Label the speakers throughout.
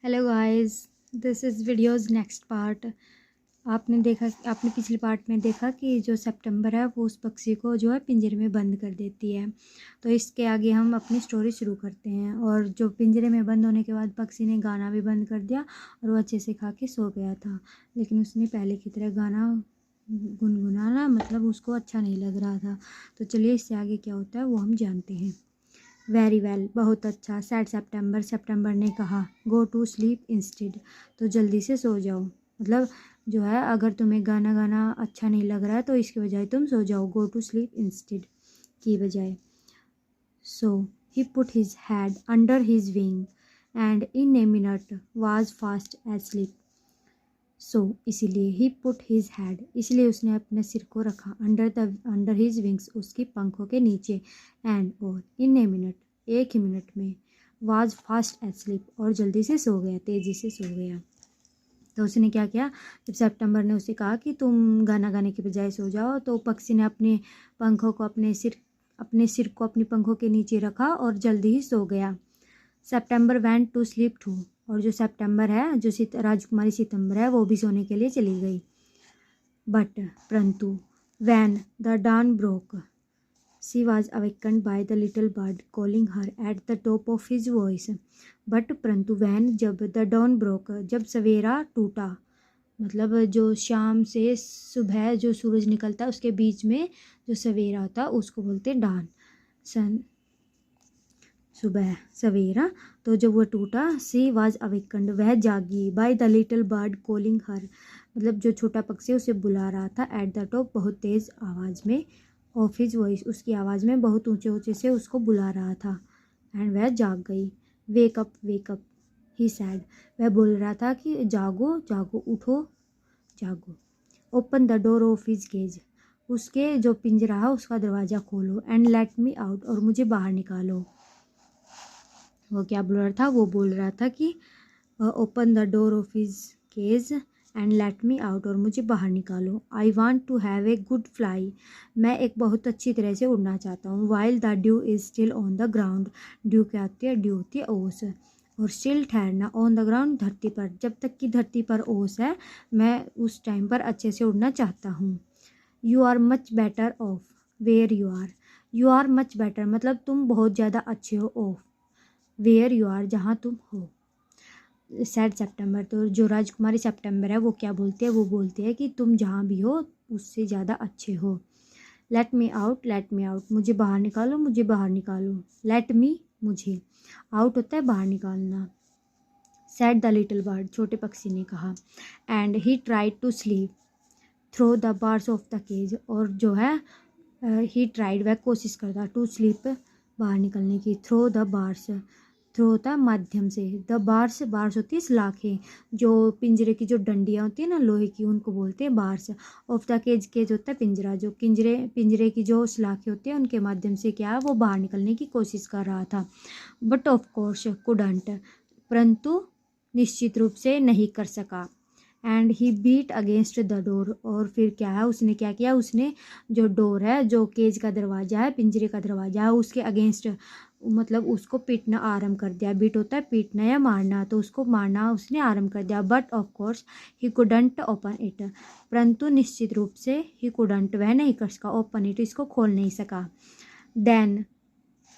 Speaker 1: Hello guys, this is videos next part. आपने पिछले part में देखा कि जो सितंबर है वो उस पक्षी को जो है पिंजरे में बंद कर देती है। तो इसके आगे हम अपनी स्टोरी शुरू करते हैं। और जो पिंजरे में बंद होने के बाद पक्षी ने गाना भी बंद कर दिया और वो अच्छे से खा के सो गया था। लेकिन उसने पहले की तरह गाना गुनगुनाना मतलब उसको अच्छा नहीं लग रहा था। तो चलिए इससे आगे क्या होता है वो हम जानते हैं। वेरी वेल, बहुत अच्छा। सैड सितंबर, सितंबर ने कहा गो टू स्लीप इंस्टेड, तो जल्दी से सो जाओ। मतलब जो है अगर तुम्हें गाना गाना अच्छा नहीं लग रहा है तो इसके बजाय तुम सो जाओ, गो टू स्लीप इंस्टेड की बजाय। So he put his head under his wing and in a minute was fast asleep. So इसीलिए ही पुट हिज हेड, इसलिए उसने अपने सिर को रखा अंडर हिज विंग्स, उसकी पंखों के नीचे। एंड और इन ए मिनट, एक ही मिनट में। वाज फास्ट एस्लीप, और जल्दी से सो गया, तेज़ी से सो गया। तो उसने क्या किया, जब सितंबर ने उसे कहा कि तुम गाना गाने के बजाय सो जाओ, तो पक्षी ने पंखों को अपने सिर को अपनी पंखों के नीचे रखा और जल्दी ही सो गया। सितंबर वेंट टू स्लीप टू, और जो सितंबर है, जो राजकुमारी सितंबर है, वो भी सोने के लिए चली गई। बट परंतु when the dawn broke she was awakened by the little bird calling her at the top of his voice. But परंतु वैन, जब द डॉन ब्रोक, जब सवेरा टूटा, मतलब जो शाम से सुबह जो सूरज निकलता है उसके बीच में जो सवेरा होता है उसको बोलते हैं डॉन, सन, सुबह, सवेरा। तो जब वो टूटा, सी वाज अवेकन्ड, वह जागी, bye the little bird calling हर, मतलब जो छोटा पक्षी उसे बुला रहा था, एट द टॉप, बहुत तेज़ आवाज़ में, ऑफ हिज वॉइस, उसकी आवाज़ में बहुत ऊंचे ऊंचे से उसको बुला रहा था। एंड वह जाग गई। वेक अप ही सैड, वह बोल रहा था कि जागो जागो, उठो जागो। Open the door of his cage, उसके जो पिंजरा है उसका दरवाज़ा खोलो। एंड लेट मी आउट, और मुझे बाहर निकालो। वो क्या बोल रहा था, वो बोल रहा था कि open the door of his cage and let me out, और मुझे बाहर निकालो। I want to have a good fly, मैं एक बहुत अच्छी तरह से उड़ना चाहता हूँ। While the dew is still on the ground, dew क्या होती है, ड्यू होती है ओस, और स्टिल ठहरना, ऑन द ग्राउंड धरती पर, जब तक कि धरती पर ओस है मैं उस टाइम पर अच्छे से उड़ना चाहता हूँ। You are much better off where you are, you are much better मतलब तुम बहुत ज़्यादा अच्छे हो, ऑफ वेयर यू आर, जहाँ तुम हो। सैड सितंबर, तो जो राजकुमारी सितंबर है वो क्या बोलती है, वो बोलती है कि तुम जहाँ भी हो उससे ज़्यादा अच्छे हो। लेट मी आउट, मुझे बाहर निकालो, मुझे बाहर निकालो। लेट मी, मुझे, आउट होता है बाहर निकालना। सैड द लिटिल बर्ड, छोटे पक्षी ने कहा। And he tried to slip through the bars of the cage, और जो है ही ट्राइड, वह कोशिश करता, टू स्लीप, बाहर निकलने की, थ्रो द बार्स, थ्रो होता है माध्यम से, द बार्स, बार्स होती है सलाखें, जो पिंजरे की जो डंडियाँ होती है ना लोहे की, उनको बोलते हैं bars. Of the cage, cage होता है पिंजरा, जो पिंजरे की जो सलाखें होती है उनके माध्यम से क्या है वो बाहर निकलने की कोशिश कर रहा था। बट ऑफ कोर्स कुडंट, परंतु निश्चित रूप से नहीं कर सका। And he beat against the door, और फिर क्या है उसने क्या किया, उसने जो डोर है, जो केज का दरवाज़ा है, पिंजरे का दरवाज़ा है, उसके अगेंस्ट मतलब उसको पीटना आरंभ कर दिया। बीट होता है पीटना या मारना, तो उसको मारना उसने आरंभ कर दिया। But of course he couldn't open it, परंतु निश्चित रूप से ही कुडंट, वह नहीं कर सका, ओपन इट, इसको खोल नहीं सका। Then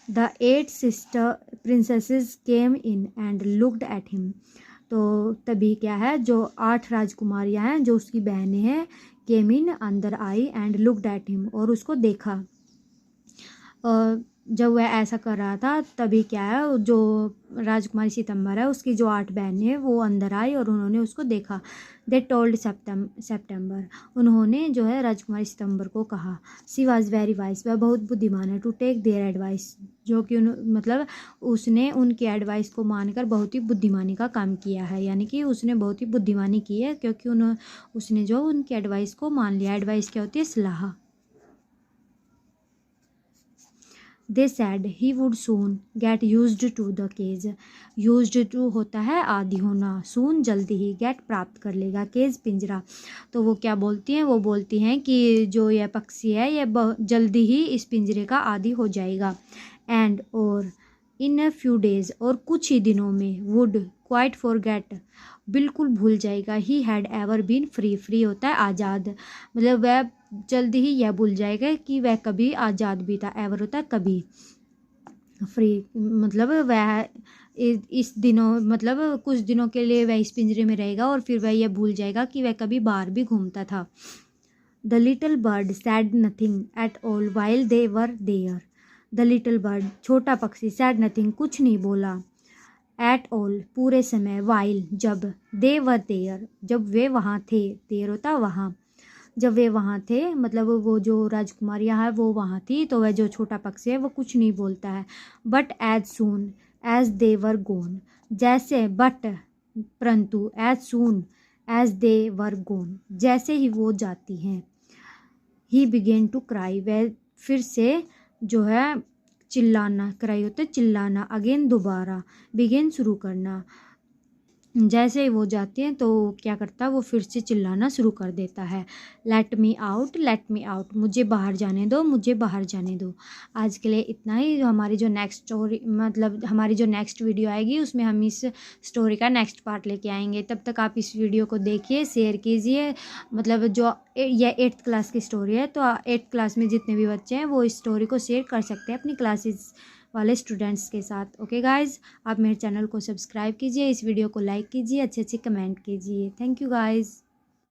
Speaker 1: the 8 sister princesses came in and looked at him, तो तभी क्या है, जो 8 राजकुमारियां हैं जो उसकी बहनें हैं, केम इन, अंदर आई, एंड लुक्ड एट हिम, और उसको देखा। जब वह ऐसा कर रहा था तभी क्या है, जो राजकुमारी सितंबर है उसकी जो 8 बहनें हैं वो अंदर आई और उन्होंने उसको देखा। दे टोल्ड सितंबर, उन्होंने जो है राजकुमारी सितंबर को कहा। सी वॉज वेरी वाइज, वह बहुत बुद्धिमान है, टू टेक देयर एडवाइस, जो कि मतलब उसने उनकी एडवाइस को मानकर बहुत ही बुद्धिमानी का काम किया है, यानी कि उसने बहुत ही बुद्धिमानी की है क्योंकि उसने जो उनकी एडवाइस को मान लिया। एडवाइस क्या होती है, सलाह। They said he would soon get used to the cage. Used to होता है आदि होना, soon जल्दी ही, get प्राप्त कर लेगा, cage पिंजरा। तो वो क्या बोलती हैं, वो बोलती हैं कि जो यह पक्षी है ये जल्दी ही इस पिंजरे का आदी हो जाएगा। एंड और इन अ फ्यू डेज, और कुछ ही दिनों में, वुड क्वाइट फॉरगेट, बिल्कुल भूल जाएगा, he had ever been free, free होता है आज़ाद, मतलब वह जल्दी ही यह भूल जाएगा कि वह कभी आज़ाद भी था, एवर होता है कभी, फ्री मतलब वह इस दिनों मतलब कुछ दिनों के लिए वह इस पिंजरे में रहेगा और फिर वह यह भूल जाएगा कि वह कभी बाहर भी घूमता था। The little bird said nothing at all while they were there, the little bird छोटा पक्षी, सैड नथिंग कुछ नहीं बोला, एट ऑल पूरे समय, वाइल जब, दे वर देयर जब वे वहाँ थे, देर होता वहाँ, जब वे वहाँ थे मतलब वो जो राजकुमारियाँ है वो वहाँ थी, तो वह जो छोटा पक्षी है वो कुछ नहीं बोलता है। But as soon as they were gone, जैसे, बट परंतु, as soon as they were gone जैसे ही वो जाती हैं, ही बिगेन टू क्राई वह फिर से जो है चिल्लाना, क्राई होता है चिल्लाना, अगेन दोबारा, बिगेन शुरू करना, जैसे ही वो जाती हैं तो क्या करता है वो फिर से चिल्लाना शुरू कर देता है, late me out, late me out, मुझे बाहर जाने दो, मुझे बाहर जाने दो। आज के लिए इतना ही। हमारी जो नेक्स्ट स्टोरी मतलब हमारी जो नेक्स्ट वीडियो आएगी उसमें हम इस स्टोरी का नेक्स्ट पार्ट लेके आएंगे। तब तक आप इस वीडियो को देखिए, शेयर कीजिए, मतलब जो यह 8th क्लास की स्टोरी है, तो 8th क्लास में जितने भी बच्चे हैं वो इस स्टोरी को शेयर कर सकते हैं अपनी क्लासेस वाले स्टूडेंट्स के साथ। ओके गाइज, आप मेरे चैनल को सब्सक्राइब कीजिए, इस वीडियो को लाइक कीजिए, अच्छे अच्छे कमेंट कीजिए। Thank you guys.